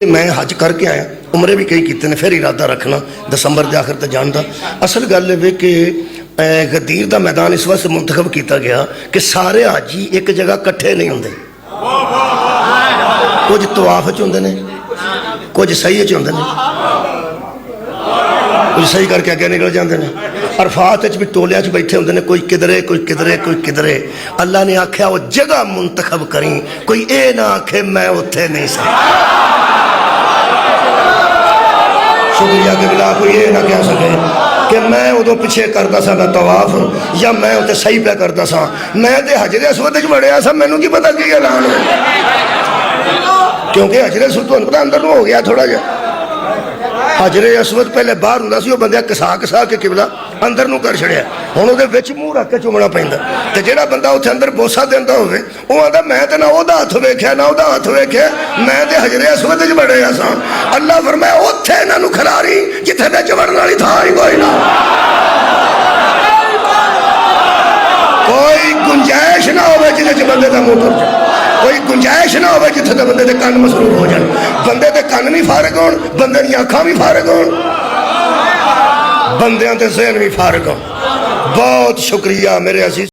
मैं हज करके आया, उमरे भी कई कीते ने, फिर इरादा रखना दसंबर के आखिर तक जान का। असल गल है कि गदीर का मैदान इस वास्ते मुंतखब किया गया कि सारे हाजी एक जगह कट्ठे नहीं होंगे। कुछ तवाफ च होंदे ने, कुछ सही च होंदे ने, कुछ सही करके अगे निकल जाते हैं। अरफात भी टोलिया च बैठे होंदे ने, कोई किधरे कोई किधरे कोई किधरे। अल्लाह ने आख्या वो जगह मुंतखब करी, कोई ये ना आखे मैं उत्थे नहीं सा। शुक्रिया के बिला कोई ये ना कह सके कि मैं उदों पिछे करता सा तवाफ या मैं उत्ते सही पे करता सा। मैं तो हजरे असवद च वड़िया सा, मैनू की पता की ऐलान हो, क्योंकि हजरे असवद तुहानू पता अंदर हो गया थोड़ा जिहा। हजरे असवद पहले बाहर हुंदा सी, बंदे घसा घसा के किबला अंदर नूं कर छड़िया, हुण उहदे विच मूँह रख के चुमना पैंदा। ते जिहड़ा बंदा उत्थे अंदर बोसा दिंदा होवे वो आंदा मैं ते ना ओहदा हत्थ वेख्या ना ओहदा हत्थ वेख्या, मैं ते हजरे असवद च वड़िया सा। अल्लाह फरमाया उत्थे इन्हां नूं खिलारी जिथे विच वड़न वाली थां ही कोई ना, कोई गुंजाइश ना होवे जिहदे च बंदे दा मुंह तुर जाए, कोई गुंजाइश ना हो जिथे तो बंदे के कन मसरूफ हो जाए, बंदे के कन भी फारग हो, बंदे दी अखां भी फारग हो, बंदियां दे ज़हन भी फारग हो। बहुत शुक्रिया मेरे अजीज।